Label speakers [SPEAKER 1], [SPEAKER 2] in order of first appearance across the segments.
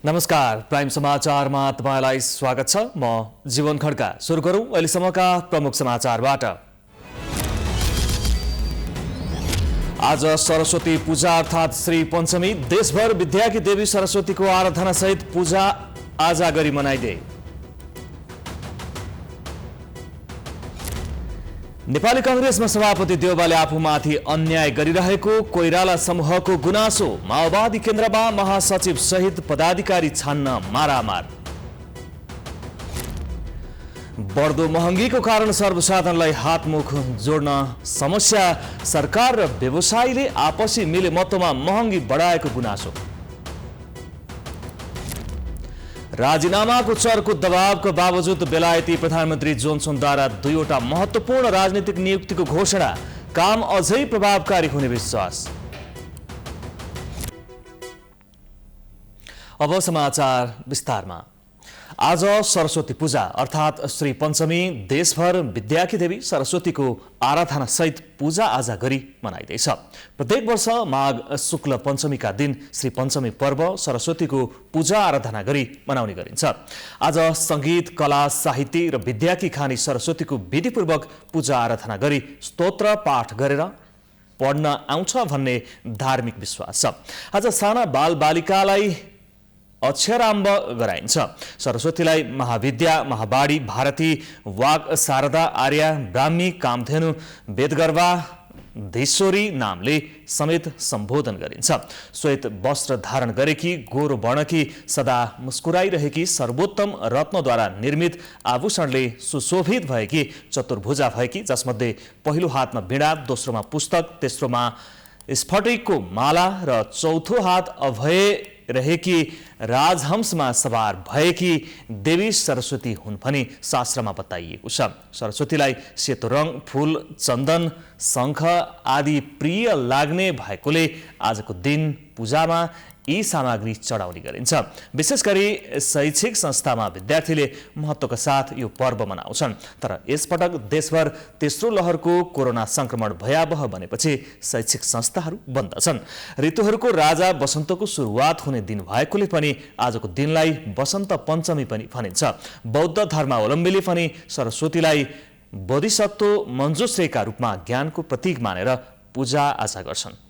[SPEAKER 1] नमस्कार, प्राइम समाचारमा तपाईलाई स्वागत छ। म जीवन खड्का। सुरु गरौं अहिलेसम्मका प्रमुख समाचारबाट। आज सरस्वती पूजा अर्थात् श्री पञ्चमी। देशभर विद्याकी देवी सरस्वतीको आराधना सहित पूजा आजा गरी मनाइदिए। नेपाली कांग्रेसमा सभापति देउवाले आफूमाथि अन्याय गरिरहेको कोइराला समूहको गुनासो। माओवादी केन्द्रमा महासचिव सहित पदाधिकारी छान्न मारामार। बढ्दो महँगीको कारण सर्वसाधारणलाई हातमुख जोड्न समस्या। सरकार र व्यवसायीले आपसी मिलेमतोमा महँगी बढाएको गुनासो। राजीनामाको चर्को दबावको बावजुद बेलायती प्रधानमन्त्री जोन्सनद्वारा दुईवटा महत्त्वपूर्ण राजनीतिक नियुक्तिको घोषणा। काम अझै प्रभावकारी हुने विश्वास। अब समाचार विस्तारमा। आज सरस्वती पूजा अर्थात् श्री पञ्चमी। देशभर विद्याकी देवी सरस्वतीको आराधना सहित पूजा आजा गरी मनाइँदैछ। प्रत्येक वर्ष माघ शुक्ल पञ्चमीका दिन श्री पञ्चमी पर्व सरस्वतीको पूजा आराधना गरी मनाउने गरिन्छ। आज संगीत, कला, साहित्य र विद्याकी खानी सरस्वतीको विधिपूर्वक पूजा आराधना गरी स्तोत्र पाठ गरेर पढ्न आउँछ भन्ने धार्मिक विश्वास छ। आज साना बालबालिकालाई अक्षराम्भ गराइन्छ। सरस्वतीलाई महाविद्या, महाबाडी, भारती, वाग, शारदा, आर्या, ब्राह्मी, कामधेनु, वेदगर्भा, धीश्वरी नामले समेत सम्बोधन गरिन्छ। श्वेत वस्त्र धारण गरेकी, गोरो वर्णकी, सदा मुस्कुराइरहेकी, सर्वोत्तम रत्नद्वारा निर्मित आभूषणले सुशोभित भएकी, चतुर्भुजा भएकी, जसमध्ये पहिलो हातमा वीणा, दोस्रोमा पुस्तक, तेस्रोमा स्फटिकको माला र चौथो हात अभय रहेकी राजहंसमा सवार भएकी देवी सरस्वती हुन् भनी शास्त्रमा बताइएको छ। सरस्वतीलाई सेतो रङ, फूल, चन्दन, शङ्ख आदि प्रिय लाग्ने भएकोले आजको दिन पूजामा यी सामग्री चढाउने गरिन्छ। विशेष गरी शैक्षिक संस्थामा विद्यार्थीले महत्त्वका साथ यो पर्व मनाउँछन्। तर यसपटक देशभर तेस्रो लहरको कोरोना संक्रमण भयावह बनेपछि शैक्षिक संस्थाहरू बन्द छन्। ऋतुहरूको राजा वसन्तको सुरुवात हुने दिन भएकोले पनि आजको दिनलाई वसन्त पञ्चमी पनि भनिन्छ। बौद्ध धर्मावलम्बीले पनि सरस्वतीलाई बोधिसत्व मञ्जुश्रीका रूपमा ज्ञानको प्रतीक मानेर पूजा आजा गर्छन्।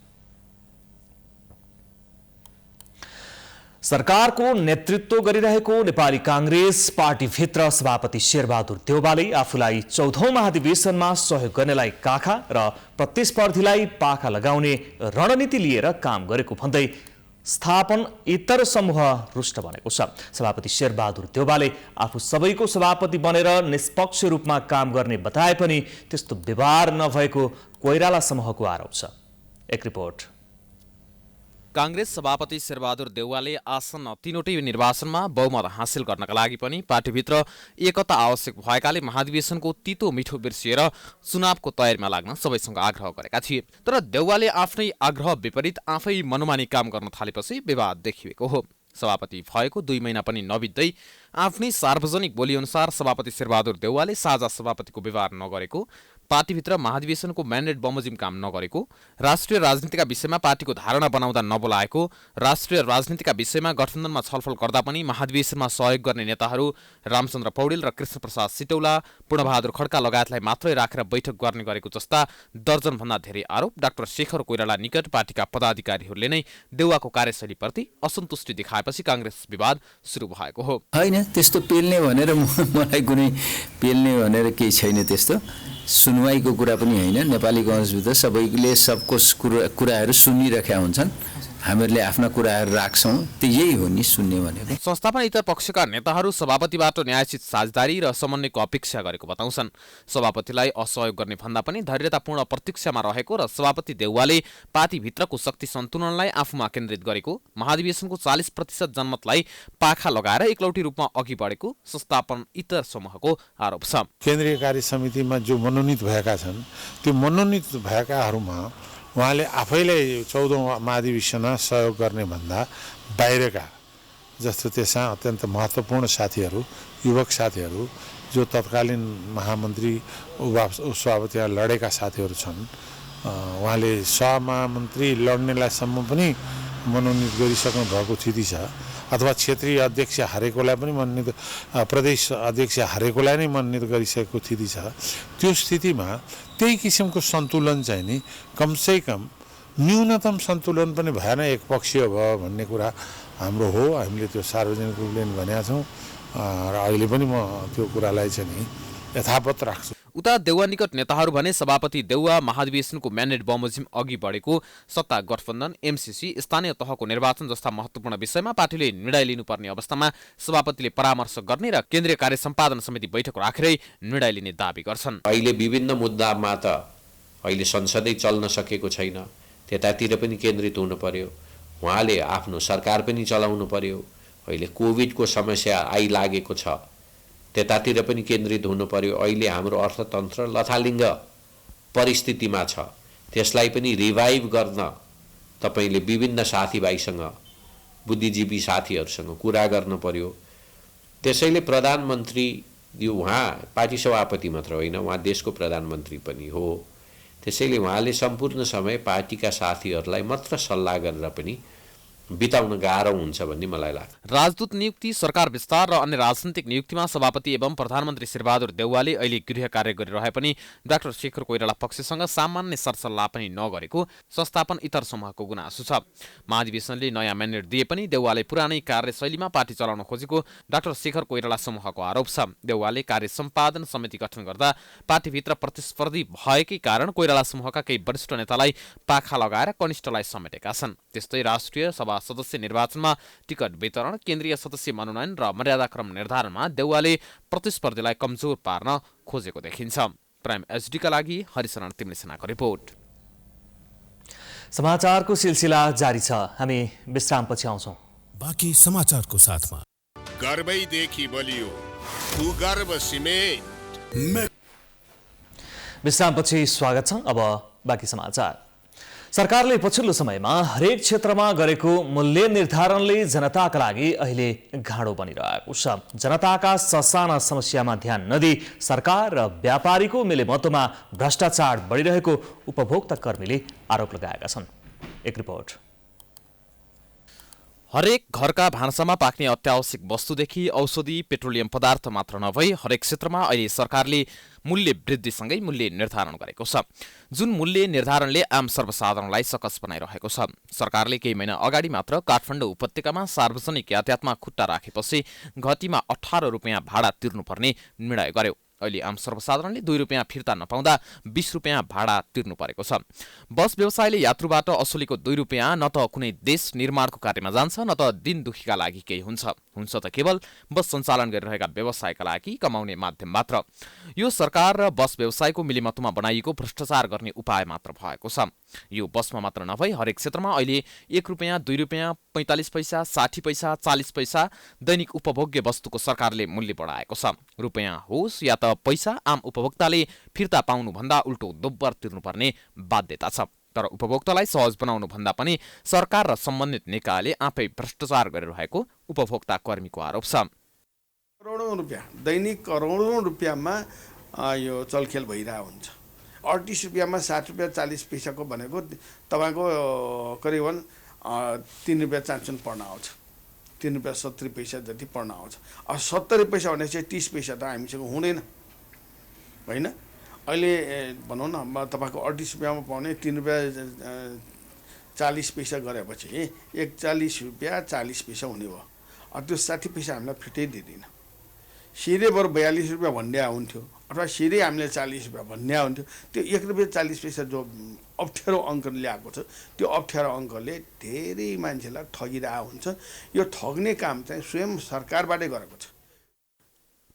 [SPEAKER 1] सरकारको नेतृत्व गरिरहेको नेपाली कांग्रेस पार्टीभित्र सभापति शेरबहादुर देउवाले आफूलाई 14औं महाधिवेशनमा सहयोग गर्नेलाई काखा र प्रतिस्पर्धीलाई पाखा लगाउने रणनीति लिएर काम गरेको भन्दै स्थापन इतर समूह रुष्ट बनेको छ। सभापति शेरबहादुर देउवाले आफू सबैको सभापति बनेर निष्पक्ष रूपमा काम गर्ने बताए पनि त्यस्तो व्यवहार नभएको कोइराला समूहको आरोप छ। एक रिपोर्ट।
[SPEAKER 2] कांग्रेस सभापति शेरबहादुर देउवाले आसन्न तीनवटै निर्वाचनमा बहुमत हासिल गर्नका लागि पनि पार्टीभित्र एकता आवश्यक भएकाले महाधिवेशनको तितो मिठो बिर्सिएर चुनावको तयारीमा लाग्न सबैसँग आग्रह गरेका थिए। तर देउवाले आफ्नै आग्रह विपरीत आफै मनोमानी काम गर्न थालेपछि विवाद देखिएको हो। सभापति भएको 2 महिना पनि नबित्दै आफ्नै सार्वजनिक बोलीअनुसार सभापति शेरबहादुर देउवाले साझा सभापतिको व्यवहार नगरेको, पार्टीभित्र महाधिवेशनको म्यान्डेट बमोजिम काम नगरेको, राष्ट्रिय राजनीतिका विषयमा पार्टीको धारणा बनाउँदा नबोलाएको, राष्ट्रिय राजनीतिका विषयमा गठबन्धनमा छलफल गर्दा पनि महाधिवेशनमा सहयोग गर्ने नेताहरू रामचन्द्र पौडेल र कृष्णप्रसाद सिटौला, पूर्णबहादुर खड्का लगायतलाई मात्रै राखेर बैठक गर्ने गरेको जस्ता दर्जनभन्दा धेरै आरोप डाक्टर शेखर कोइराला निकट पार्टीका पदाधिकारीहरूले नै देउवाको कार्यशैलीप्रति असन्तुष्टि देखाएपछि कांग्रेस विवाद सुरु भएको हो।
[SPEAKER 3] हैन त्यस्तो पेल्ने भनेर मलाई कुनै पेल्ने भनेर केही छैन। त्यस्तो सुनवाईको कुरा पनि होइन। नेपाली कांग्रेसभित्र सबैले सबको कुराहरू सुनिरहेका हुन्छन्। हामीहरूले आफ्ना कुराहरू राख्छौँ, त्यो यही हो नि सुन्ने भनेको।
[SPEAKER 2] संस्थापन इतर पक्षका नेताहरू सभापतिबाट न्यायोचित साझेदारी र समन्वयको अपेक्षा गरेको बताउँछन्। सभापतिलाई असहयोग गर्ने भन्दा पनि धैर्यतापूर्ण प्रतीक्षामा रहेको र सभापति देउवाले पार्टीभित्रको शक्ति सन्तुलनलाई आफूमा केन्द्रित गरेको, महाधिवेशनको 40% जनमतलाई पाखा लगाएर एकलौटी रूपमा अघि बढेको संस्थापन इतर समूहको आरोप छ।
[SPEAKER 4] केन्द्रीय कार्य समितिमा जो मनोनित भएका छन् त्यो मनोनित भएकाहरूमा उहाँले आफैलाई 14औं महाधिवेशनमा सहयोग गर्ने भन्दा बाहिरका जस्तो त्यसमा अत्यन्त महत्त्वपूर्ण साथीहरू, युवक साथीहरू जो तत्कालीन महामन्त्री सभापतिमा लडेका साथीहरू छन्, उहाँले सहमहामन्त्री लड्नेलाईसम्म पनि मनोनित गरिसक्नु भएको स्थिति छ। अथवा क्षेत्रीय अध्यक्ष हारेकोलाई पनि मनोनित प्रदेश अध्यक्ष हारेकोलाई नै मनोनित गरिसकेको स्थिति छ। त्यो स्थितिमा त्यही किसिमको सन्तुलन चाहिँ नि कमसेकम न्यूनतम सन्तुलन पनि भएन, एकपक्षीय भयो भन्ने कुरा हाम्रो हो। हामीले त्यो सार्वजनिक रूपले पनि भनेका छौँ र अहिले पनि म त्यो कुरालाई चाहिँ नि यथावत राख्छु।
[SPEAKER 2] उता देउवा निकट नेताहरू भने सभापति देउवा महाधिवेशनको म्यान्डेट बमोजिम अघि बढेको सत्ता गठबन्धन, एमसीसी, स्थानीय तहको निर्वाचन जस्ता महत्त्वपूर्ण विषयमा पार्टीले निर्णय लिनुपर्ने अवस्थामा सभापतिले परामर्श गर्ने र केन्द्रीय कार्य सम्पादन समिति बैठक राखेरै निर्णय लिने दाबी गर्छन्।
[SPEAKER 5] अहिले विभिन्न मुद्दामा त अहिले संसदै चल्न सकेको छैन, त्यतातिर पनि केन्द्रित हुनु पर्यो। उहाँले आफ्नो सरकार पनि चलाउनु पर्यो। अहिले कोभिडको समस्या आइलागेको छ, त्यतातिर पनि केन्द्रित हुनु पर्यो। अहिले हाम्रो अर्थतन्त्र लथालिङ्ग परिस्थितिमा छ, त्यसलाई पनि रिभाइभ गर्न तपाईले विभिन्न साथीभाइसँग, बुद्धिजीवी साथीहरूसँग कुरा गर्नु पर्यो। त्यसैले प्रधानमन्त्री यो उहाँ पार्टी सभापति मात्र होइन, उहाँ देशको प्रधानमन्त्री पनि हो। त्यसैले उहाँले सम्पूर्ण समय पार्टीका साथीहरूलाई मात्र सल्लाह गरेर पनि बिताउन गाह्रो हुन्छ भन्ने मलाई लाग्छ।
[SPEAKER 2] राजदूत नियुक्ति, सरकार विस्तार र अन्य राजनीतिक नियुक्तिमा सभापति एवं प्रधानमन्त्री शेरबहादुर देउवाले अहिले गृह कार्य गरिरहे पनि डाक्टर शेखर कोइराला पक्षसँग सामान्य सरसल्लाह पनि नगरेको संस्थापन इतर समूहको गुनासो छ। महाधिवेशनले नयाँ म्यान्डेट दिए पनि देउवाले पुरानै कार्यशैलीमा पार्टी चलाउन खोजेको डाक्टर शेखर कोइराला समूहको आरोप छ। देउवाले कार्य सम्पादन समिति गठन गर्दा पार्टीभित्र प्रतिस्पर्धी भएकै कारण कोइराला समूहका केही वरिष्ठ नेतालाई पाखा लगाएर कनिष्ठलाई समेटेका छन्। त्यस्तै राष्ट्रिय सभा सदस्य निर्वाचनमा टिकट वितरण, केन्द्रीय सदस्य मनोनयन र मर्यादाक्रम निर्धारणमा देउवाले प्रतिस्पर्धीलाई कमजोर पार्न खोजेको देखिन्छ। प्राइम एचडीका लागि हरिशरण तिम्लिसेनाको रिपोर्ट।
[SPEAKER 1] समाचारको सिलसिला जारी छ, हामी विश्रामपछि आउँछौँ।
[SPEAKER 6] बाँकी समाचारको साथमा
[SPEAKER 7] गर्वैदेखि बलियो भूगर्भ सिमेन्ट।
[SPEAKER 1] विश्रामपछि स्वागत छ। अब बाँकी समाचार। सरकारले पछिल्लो समयमा हरेक क्षेत्रमा गरेको मूल्य निर्धारणले जनताका लागि अहिले घाँडो बनिरहेको छ। जनताका ससाना समस्यामा ध्यान नदिई सरकार र व्यापारीको मिलेमतोमा भ्रष्टाचार बढिरहेको उपभोक्ता कर्मीले आरोप लगाएका छन्। एक रिपोर्ट।
[SPEAKER 2] हरेक घरका भान्सामा पाक्ने अत्यावश्यक वस्तुदेखि औषधि, पेट्रोलियम पदार्थ मात्र नभई हरेक क्षेत्रमा अहिले सरकारले मूल्य वृद्धिसँगै मूल्य निर्धारण गरेको छ, जुन मूल्य निर्धारणले आम सर्वसाधारणलाई सकस बनाइरहेको छ। सरकारले केही महिना अगाडि मात्र काठमाडौँ उपत्यकामा सार्वजनिक यातायातमा खुट्टा राखेपछि घटीमा 18 रुपियाँ भाडा तिर्नुपर्ने निर्णय गर्यो। अहिले आम सर्वसाधारणले 2 रुपियाँ फिर्ता नपाउँदा 20 रुपियाँ भाडा तिर्नु परेको छ। बस व्यवसायले यात्रुबाट असुलीको 2 रुपियाँ न त कुनै देश निर्माणको कार्यमा जान्छ, न त दिन दुखीका लागि केही हुन्छ त केवल बस सञ्चालन गरिरहेका व्यवसायका लागि कमाउने माध्यम मात्र। यो सरकार र बस व्यवसायको मिलिमतोमा बनाइएको भ्रष्टाचार गर्ने उपाय मात्र भएको छ। यो बसमा मात्र नभई हरेक क्षेत्रमा अहिले 1 रुपियाँ, 2 रुपियाँ, 45 पैसा, 60 पैसा, 40 पैसा दैनिक उपभोग्य वस्तुको सरकारले मूल्य बढाएको छ। रुपियाँ होस् या त पैसा, आम उपभोक्ताले फिर्ता पाउनुभन्दा उल्टो दोब्बर तिर्नुपर्ने बाध्यता छ। तर उपभोक्तालाई सहज बनाउनु भन्दा पनि सरकार र सम्बन्धित निकायले आफै भ्रष्टाचार गरिरहेको उपभोक्ता कर्मीको आरोप छ।
[SPEAKER 8] करोडौँ रुपियाँ, दैनिक करोडौँ रुपियाँमा यो चलखेल भइरहेको हुन्छ। 38 रुपियाँमा 60 रुपियाँ 40 पैसाको भनेको तपाईँको करिबन 3 रुपियाँ चान्चुन पर्न आउँछ, 3 रुपियाँ 70 पैसा जति पर्न आउँछ। 70 पैसा भने चाहिँ 30 पैसा त हामीसँग हुँदैन होइन। अहिले भनौँ न तपाईँको 38 रुपियाँमा पाउने 3 रुपियाँ 40 पैसा गरेपछि 41 रुपियाँ 40 पैसा हुने भयो। त्यो 60 पैसा हामीलाई फिर्तै दिँदैन। सिधै बरु 42 रुपियाँ भन्ने हुन्थ्यो अथवा सिधै हामीले 40 रुपियाँ भन्ने हुन्थ्यो। त्यो 1 रुपियाँ 40 पैसा जो अप्ठ्यारो अङ्क ल्याएको छ, त्यो अप्ठ्यारो अङ्कले धेरै मान्छेलाई ठगिरहेको हुन्छ। यो ठग्ने काम चाहिँ स्वयं सरकारबाटै गरेको छ।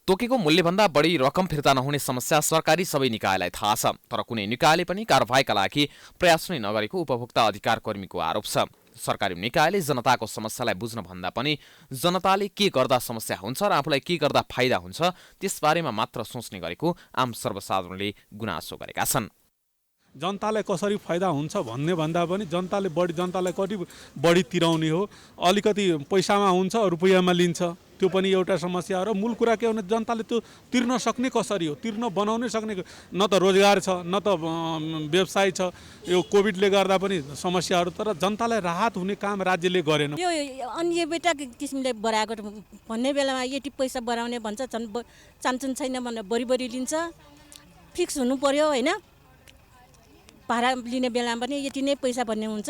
[SPEAKER 2] तोकेको मूल्यभन्दा बढी रकम फिर्ता नहुने समस्या सरकारी सबै निकायलाई थाहा छ, तर कुनै निकायले पनि कारबाहीका लागि प्रयास नै नगरेको उपभोक्ता अधिकार कर्मीको आरोप छ। सरकारी निकायले जनताको समस्यालाई बुझ्न भन्दा पनि जनताले के गर्दा समस्या हुन्छ र आफूलाई के गर्दा फाइदा हुन्छ त्यसबारेमा मात्र सोच्ने गरेको आम सर्वसाधारणले गुनासो गरेका छन्।
[SPEAKER 9] जनतालाई कसरी फाइदा हुन्छ भन्ने भन्दा पनि जनतालाई कति बढी तिराउने हो, अलिकति पैसामा हुन्छ रुपियाँमा लिन्छ त्यो पनि एउटा समस्या हो। र मूल कुरा के हो भने जनताले त्यो तिर्न सक्ने कसरी हो, तिर्न बनाउनै सक्ने, न त रोजगार छ न त व्यवसाय छ। यो कोभिडले गर्दा पनि समस्याहरू, तर जनतालाई राहत हुने काम राज्यले गरेन।
[SPEAKER 10] यो अन्य बेटा किसिमले बढाएको भन्ने बेलामा यति पैसा बढाउने भन्छ, चान्चुन छैन भनेर बढी लिन्छ। फिक्स हुनु पर्यो होइन, भाडा लिने बेलामा पनि यति नै पैसा भन्ने हुन्छ।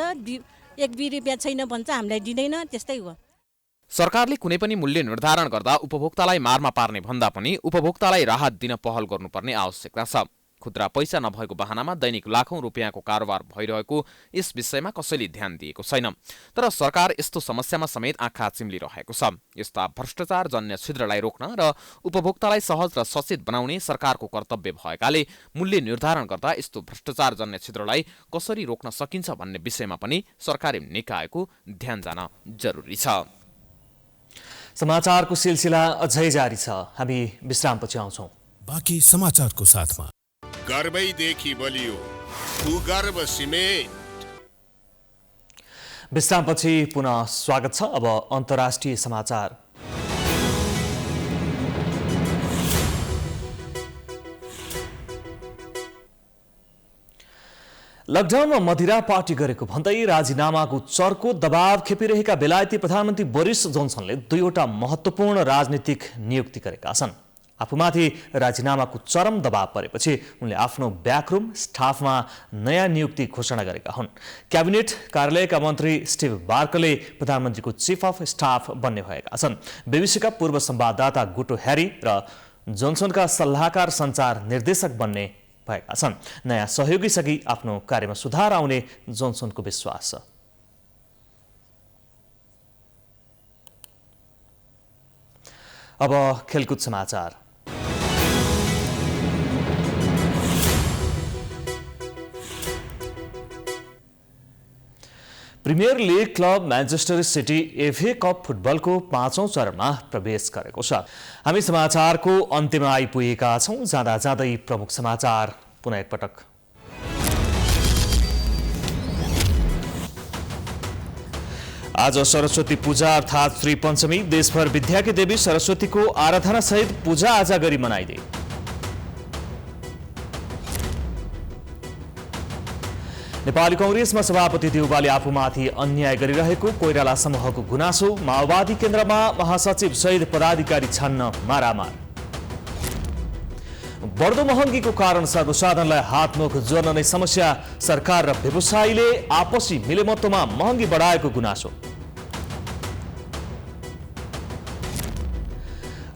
[SPEAKER 10] 1 रुपियाँ छैन भन्छ, हामीलाई दिँदैन, त्यस्तै हो।
[SPEAKER 2] सरकारले कुनै पनि मूल्य निर्धारण गर्दा उपभोक्तालाई मारमा पार्ने भन्दा पनि उपभोक्तालाई राहत दिन पहल गर्नुपर्ने आवश्यकता छ। खुद्रा पैसा नभएको बहानामा दैनिक लाखौं रुपियाँको कारोबार भइरहेको यस विषयमा कसैले ध्यान दिएको छैन। तर सरकार यस्तो समस्यामा समेत आँखा चिम्लिरहेको छ। यस्ता भ्रष्टाचार जन्य छिद्रलाई रोक्न र उपभोक्तालाई सहज र सचेत बनाउने सरकारको कर्तव्य भएकाले मूल्य निर्धारण गर्दा यस्तो भ्रष्टाचार जन्य छिद्रलाई कसरी रोक्न सकिन्छ भन्ने विषयमा पनि सरकारी निकायको ध्यान जान जरुरी छ।
[SPEAKER 1] समाचारको सिलसिला अझै जारी छ। हामी विश्रामपछि आउँछौँ।
[SPEAKER 6] बाँकी समाचारको साथमा
[SPEAKER 7] गर्वैदेखि बलियो भूगर्भ सिमेन्ट।
[SPEAKER 1] विश्रामपछि पुनः स्वागत छ। अब अन्तर्राष्ट्रिय समाचार। लकडाउनमा मदिरा पार्टी गरेको भन्दै राजीनामाको चर्को दबाव खेपिरहेका बेलायती प्रधानमन्त्री बोरिस जोन्सनले 2वटा महत्त्वपूर्ण राजनीतिक नियुक्ति गरेका छन्। आफूमाथि राजीनामाको चरम दबाव परेपछि उनले आफ्नो ब्याकरुम स्टाफमा नयाँ नियुक्ति घोषणा गरेका हुन्। क्याबिनेट कार्यालयका मन्त्री स्टिभ बार्कले प्रधानमन्त्रीको चिफ अफ स्टाफ बन्ने भएका छन्। बीबीसीका पूर्व संवाददाता गुटो ह्यारी र जोन्सनका सल्लाहकार सञ्चार निर्देशक बन्ने भएका छन्। नयाँ सहयोगीसँगै आफ्नो कार्यमा सुधार आउने जोन्सनको विश्वास छ। अब खेलकुद समाचार। Premier league club Manchester city FA cup फुटबलको 5औं चरणमा प्रवेश गरेको छ। हामी समाचारको अन्त्यमा आइपुगेका छौँ। जाँदा जाँदै प्रमुख समाचार पुनः एकपटक। आज सरस्वती पूजा अर्थात् श्री पञ्चमी। देशभर विद्याकी देवी सरस्वतीको आराधना सहित पूजा आजा गरी मनाइदिए। नेपाली कांग्रेसमा सभापति देउवाले आफूमाथि अन्याय गरिरहेको कोइराला समूहको गुनासो। माओवादी केन्द्रमा महासचिव सहित पदाधिकारी छान्न मारामार। बढ्दो महँगीको कारण सर्वसाधारणलाई हातमुख जोड्न नै समस्या। सरकार र व्यवसायीले आपसी मिलेमत्वमा महँगी बढाएको गुनासो।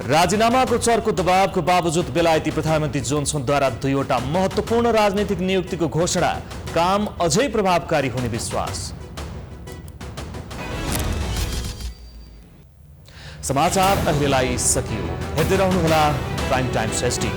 [SPEAKER 1] राजीनामाको चर्को दबावको बावजुद बेलायती प्रधानमन्त्री जोन्सनद्वारा 2वटा महत्त्वपूर्ण राजनीतिक नियुक्तिको घोषणा। काम अझै प्रभावकारी हुने विश्वास। समाचार अहिलेलाई सकियो। हेर्दै रहनुहोला प्राइम टाइम्स एसडी।